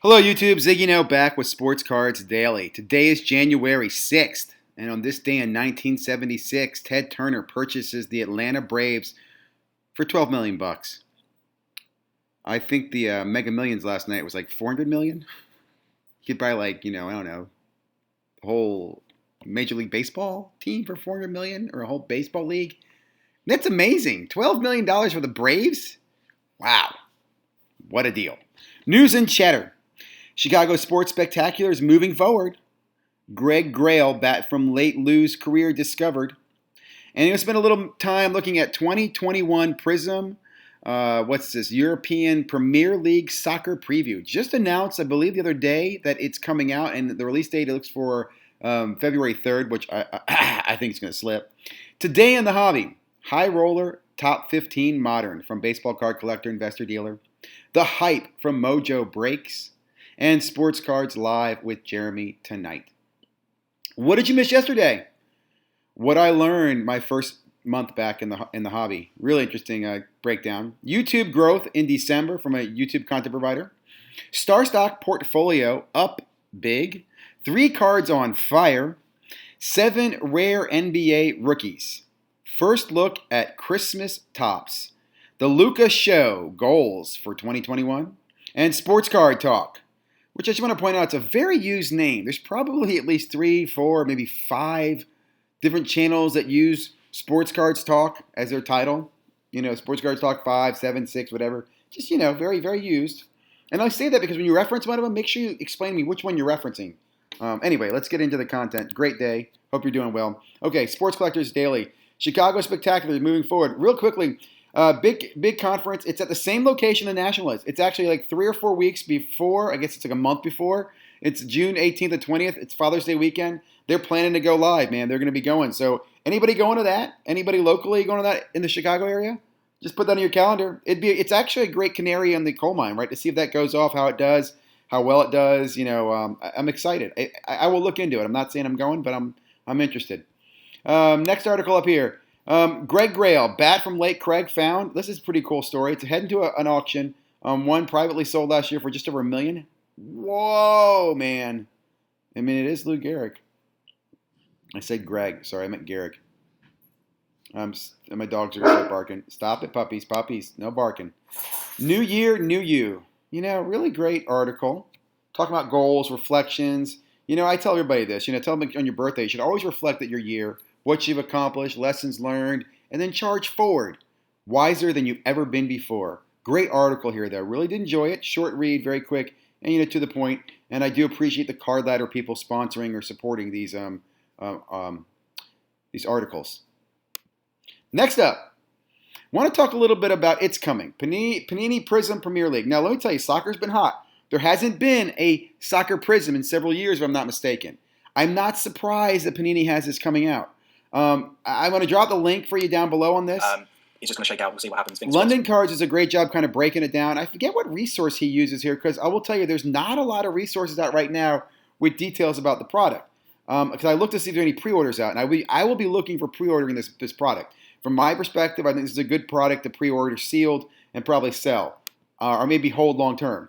Hello YouTube, ZiggyNo back with Sports Cards Daily. Today is January 6th, and on this day in 1976, Ted Turner purchases the Atlanta Braves for 12 million bucks. I think the Mega Millions last night was like 400 million. You could buy like, I don't know, the whole Major League Baseball team for 400 million or a whole baseball league. That's amazing. $12 million for the Braves? Wow. What a deal. News and chatter. Chicago Sports Spectacular is moving forward. Greg Grail, bat from late Lou's career, discovered. And he'll spend a little time looking at 2021 Prizm, European Premier League Soccer Preview. Just announced, I believe, the other day that it's coming out, and the release date looks for February 3rd, which I think is going to slip. Today in the hobby, High Roller Top 15 Modern from Baseball Card Collector Investor Dealer. The Hype from Mojo Breaks. And Sports Cards Live with Jeremy tonight. What did you miss yesterday? What I learned my first month back in the hobby. Really interesting breakdown. YouTube growth in December from a YouTube content provider. Star Stock portfolio up big. 3 cards on fire. 7 rare NBA rookies. First look at Christmas tops. The Luca Show goals for 2021. And Sports Card Talk, which I just want to point out, it's a very used name. There's probably at least 3, 4, maybe 5 different channels that use Sports Cards Talk as their title. Sports Cards Talk 5, 7, 6, whatever. Just, very, very used. And I say that because when you reference one of them, make sure you explain to me which one you're referencing. Anyway, let's get into the content. Great day. Hope you're doing well. Okay, Sports Collectors Daily. Chicago Spectacular is moving forward. Real quickly, big conference. It's at the same location the National is. It's actually like 3 or 4 weeks before. I guess it's like a month before. It's June 18th and 20th. It's Father's Day weekend. They're planning to go live, man. They're going to be going. So anybody going to that? Anybody locally going to that in the Chicago area? Just put that on your calendar. It's actually a great canary in the coal mine, right? To see if that goes off, how it does, how well it does. I'm excited. I will look into it. I'm not saying I'm going, but I'm interested. Next article up here. Greg Grail, bat from Lake Craig found. This is a pretty cool story. It's heading to an auction. One privately sold last year for just over $1 million. Whoa, man. I mean, it is Lou Gehrig. I said Greg. Sorry, I meant Gehrig. My dogs are going to start barking. Stop it, puppies. Puppies. No barking. New year, new you. Really great article. Talking about goals, reflections. I tell everybody this. Tell them on your birthday, you should always reflect at your year, what you've accomplished, lessons learned, and then charge forward. Wiser than you've ever been before. Great article here, though. Really did enjoy it. Short read, very quick, and to the point. And I do appreciate the Card Ladder people sponsoring or supporting these articles. Next up, want to talk a little bit about It's Coming. Panini Prizm Premier League. Now, let me tell you, soccer's been hot. There hasn't been a soccer Prizm in several years, if I'm not mistaken. I'm not surprised that Panini has this coming out. I'm going to drop the link for you down below on this. He's just going to shake out. We'll see what happens. London Cards does a great job kind of breaking it down. I forget what resource he uses here because I will tell you there's not a lot of resources out right now with details about the product. Because I looked to see if there are any pre-orders out, and I will be looking for pre-ordering this product. From my perspective, I think this is a good product to pre-order sealed and probably sell or maybe hold long term.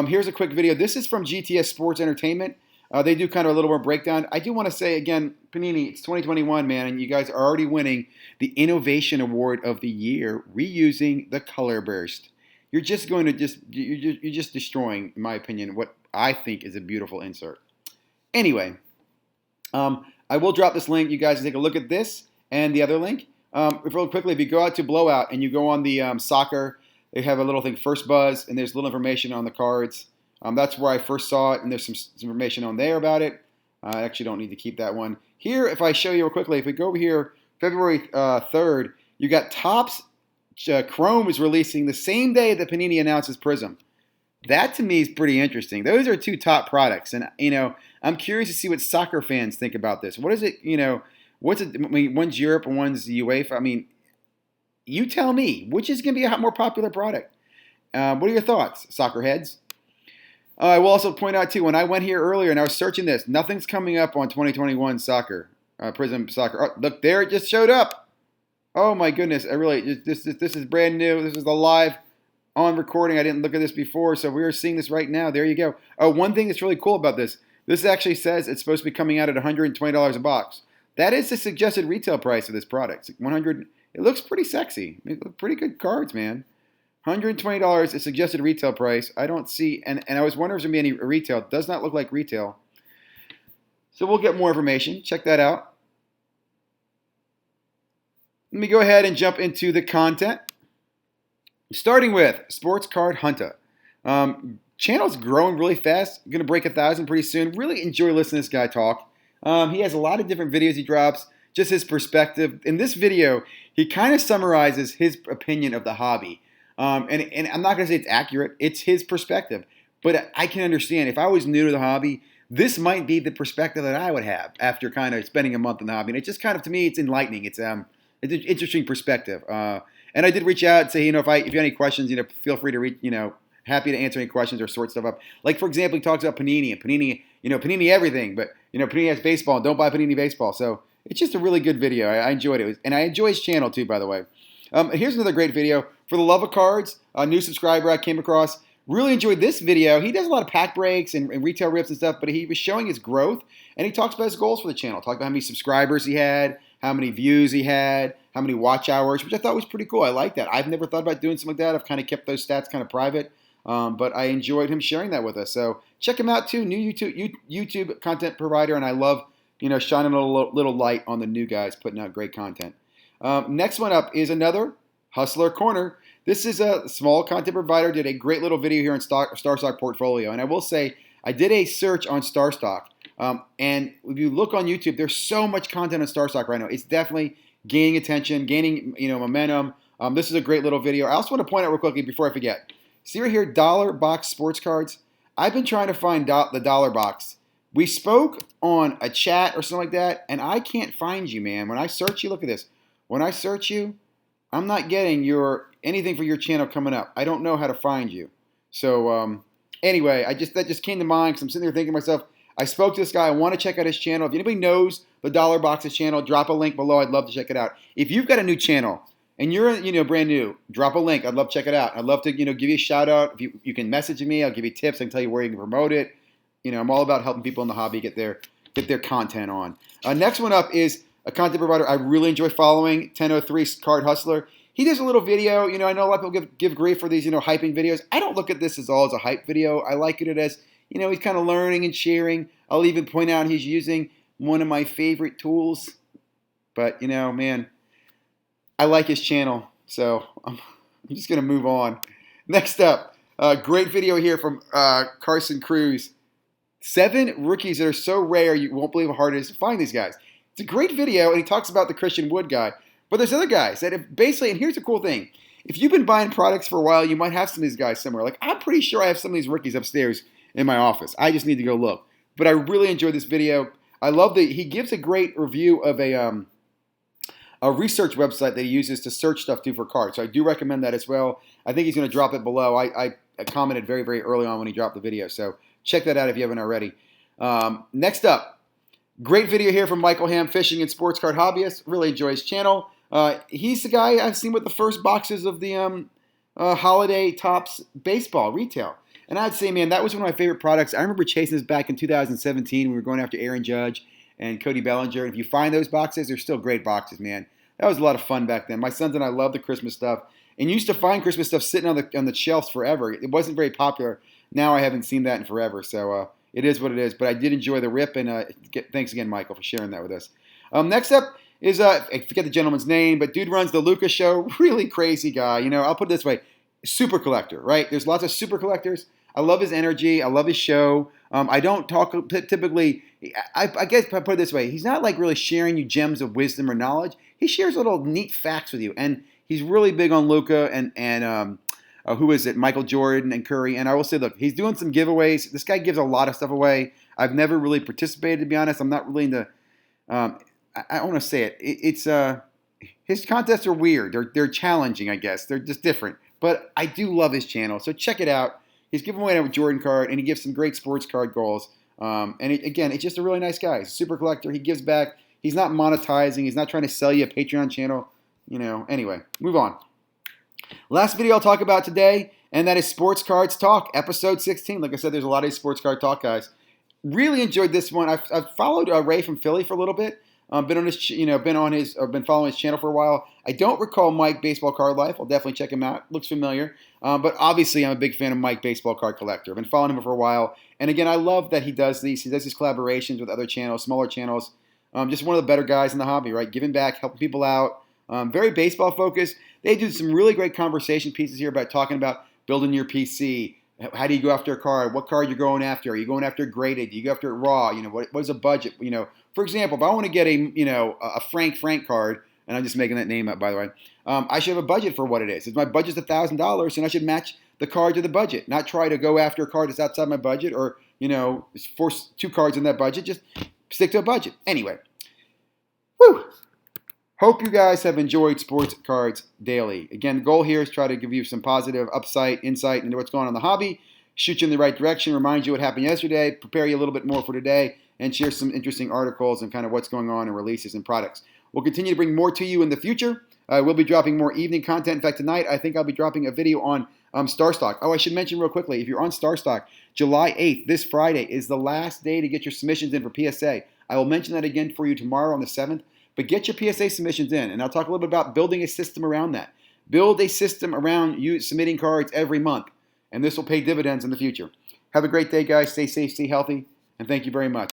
Here's a quick video. This is from GTS Sports Entertainment. They do kind of a little more breakdown. I do want to say, again, Panini, it's 2021, man, and you guys are already winning the Innovation Award of the Year, reusing the Color Burst. You're just going to you're just destroying, in my opinion, what I think is a beautiful insert. Anyway, I will drop this link. You guys can take a look at this and the other link. Real quickly, if you go out to Blowout and you go on the soccer, they have a little thing, First Buzz, and there's little information on the cards. That's where I first saw it, and there's some information on there about it. I actually don't need to keep that one. Here, if I show you real quickly, if we go over here, February 3rd, you got Topps Chrome is releasing the same day that Panini announces Prizm. That, to me, is pretty interesting. Those are 2 top products, and, I'm curious to see what soccer fans think about this. What is it, what's it, I mean, one's Europe and one's UEFA. I mean, you tell me, which is going to be a more popular product? What are your thoughts, soccer heads? I will also point out, too, when I went here earlier and I was searching this, nothing's coming up on 2021 soccer, Prizm Soccer. Oh, look, there it just showed up. Oh, my goodness. This is brand new. This is the live on recording. I didn't look at this before, so we are seeing this right now. There you go. Oh, one thing that's really cool about this actually says it's supposed to be coming out at $120 a box. That is the suggested retail price of this product. 100. It looks pretty sexy. They look pretty good cards, man. $120 is suggested retail price. I don't see, and I was wondering if there's going to be any retail. It does not look like retail. So we'll get more information. Check that out. Let me go ahead and jump into the content. Starting with Sports Card Hunter. Channel's growing really fast. Going to break 1,000 pretty soon. Really enjoy listening to this guy talk. He has a lot of different videos he drops. Just his perspective. In this video, he kind of summarizes his opinion of the hobby. And I'm not going to say it's accurate. It's his perspective. But I can understand. If I was new to the hobby, this might be the perspective that I would have after kind of spending a month in the hobby. And it just kind of, to me, it's enlightening. It's an interesting perspective. And I did reach out and say, if you have any questions, feel free to reach, happy to answer any questions or sort stuff up. Like, for example, he talks about Panini and Panini, Panini everything, but, Panini has baseball. Don't buy Panini baseball. So it's just a really good video. I enjoyed it. And I enjoy his channel too, by the way. Here's another great video. For the love of cards, a new subscriber I came across. Really enjoyed this video. He does a lot of pack breaks and retail rips and stuff, but he was showing his growth, and he talks about his goals for the channel. Talked about how many subscribers he had, how many views he had, how many watch hours, which I thought was pretty cool. I like that. I've never thought about doing something like that. I've kind of kept those stats kind of private, but I enjoyed him sharing that with us. So check him out too, new YouTube content provider, and I love shining a little light on the new guys putting out great content. Next one up is another Hustler Corner. This is a small content provider, did a great little video here on StarStock Portfolio. And I will say, I did a search on StarStock. And if you look on YouTube, there's so much content on StarStock right now. It's definitely gaining attention, gaining momentum. This is a great little video. I also want to point out real quickly before I forget. See right here, dollar box sports cards. I've been trying to find the dollar box. We spoke on a chat or something like that, and I can't find you, man. When I search you, look at this. When I search you, I'm not getting anything for your channel coming up. I don't know how to find you. So anyway, that just came to mind because I'm sitting there thinking to myself, I spoke to this guy. I want to check out his channel. If anybody knows the Dollar Box's channel, drop a link below. I'd love to check it out. If you've got a new channel and you're brand new, drop a link. I'd love to check it out. I'd love to give you a shout out. If you can message me, I'll give you tips. I can tell you where you can promote it. I'm all about helping people in the hobby get their content on. Next one up is a content provider I really enjoy following, 1003 Card Hustler. He does a little video. I know a lot of people give grief for these, hyping videos. I don't look at this as all as a hype video. I like it as, he's kind of learning and sharing. I'll even point out he's using one of my favorite tools. But, man, I like his channel. So I'm just going to move on. Next up, great video here from Carson Cruz. 7 rookies that are so rare you won't believe how hard it is to find these guys. It's a great video, and he talks about the Christian Wood guy. But there's other guys that have basically, and here's the cool thing. If you've been buying products for a while, you might have some of these guys somewhere. Like, I'm pretty sure I have some of these rookies upstairs in my office. I just need to go look. But I really enjoyed this video. I love that he gives a great review of a research website that he uses to search stuff too for cards. So I do recommend that as well. I think he's going to drop it below. I commented very, very early on when he dropped the video. So check that out if you haven't already. Next up, great video here from Michael Hamm, Fishing and Sports Card Hobbyist. Really enjoy his channel. He's the guy I've seen with the first boxes of the Holiday Topps baseball retail. And I'd say, man, that was one of my favorite products. I remember chasing this back in 2017. We were going after Aaron Judge and Cody Bellinger. And if you find those boxes, they're still great boxes, man. That was a lot of fun back then. My sons and I loved the Christmas stuff. And used to find Christmas stuff sitting on the shelves forever. It wasn't very popular. Now I haven't seen that in forever. So it is what it is. But I did enjoy the rip. And thanks again, Michael, for sharing that with us. Next up is, I forget the gentleman's name, but dude runs the Luca Show. Really crazy guy. I'll put it this way. Super collector, right? There's lots of super collectors. I love his energy. I love his show. I don't talk typically. I guess if I put it this way, he's not like really sharing you gems of wisdom or knowledge. He shares little neat facts with you, and he's really big on Luca and who is it? Michael Jordan and Curry. And I will say, look, he's doing some giveaways. This guy gives a lot of stuff away. I've never really participated, to be honest. I'm not really into. I don't want to say it. It's his contests are weird. They're challenging, I guess. They're just different. But I do love his channel, so check it out. He's giving away a Jordan card, and he gives some great sports card goals. Again, it's just a really nice guy. He's a super collector. He gives back. He's not monetizing. He's not trying to sell you a Patreon channel. Anyway, move on. Last video I'll talk about today And that is Sports Cards Talk, episode 16. Like I said, there's a lot of sports card talk, guys. Really enjoyed this one. I've followed Ray from Philly for a little bit. Been following his channel for a while. I don't recall Mike Baseball Card Life. I'll definitely check him out. Looks familiar. But obviously, I'm a big fan of Mike Baseball Card Collector. I've been following him for a while. And again, I love that he does these. He does these collaborations with other channels, smaller channels. Just one of the better guys in the hobby, right? Giving back, helping people out. Very baseball focused. They do some really great conversation pieces here about talking about building your PC. How do you go after a card? What card you're going after? Are you going after graded? Do you go after raw? What is a budget? For example, if I want to get a Frank card, and I'm just making that name up, by the way, I should have a budget for what it is. If my budget's $1,000, and I should match the card to the budget, not try to go after a card that's outside my budget, or force 2 cards in that budget. Just stick to a budget. Anyway, whew. Hope you guys have enjoyed Sports Cards Daily. Again, the goal here is try to give you some positive insight into what's going on in the hobby, shoot you in the right direction, remind you what happened yesterday, prepare you a little bit more for today, and share some interesting articles and kind of what's going on in releases and products. We'll continue to bring more to you in the future. We'll be dropping more evening content. In fact, tonight I think I'll be dropping a video on StarStock. Oh, I should mention real quickly, if you're on StarStock, July 8th, this Friday, is the last day to get your submissions in for PSA. I will mention that again for you tomorrow on the 7th. But get your PSA submissions in, and I'll talk a little bit about building a system around that. Build a system around you submitting cards every month, and this will pay dividends in the future. Have a great day, guys. Stay safe, stay healthy, and thank you very much.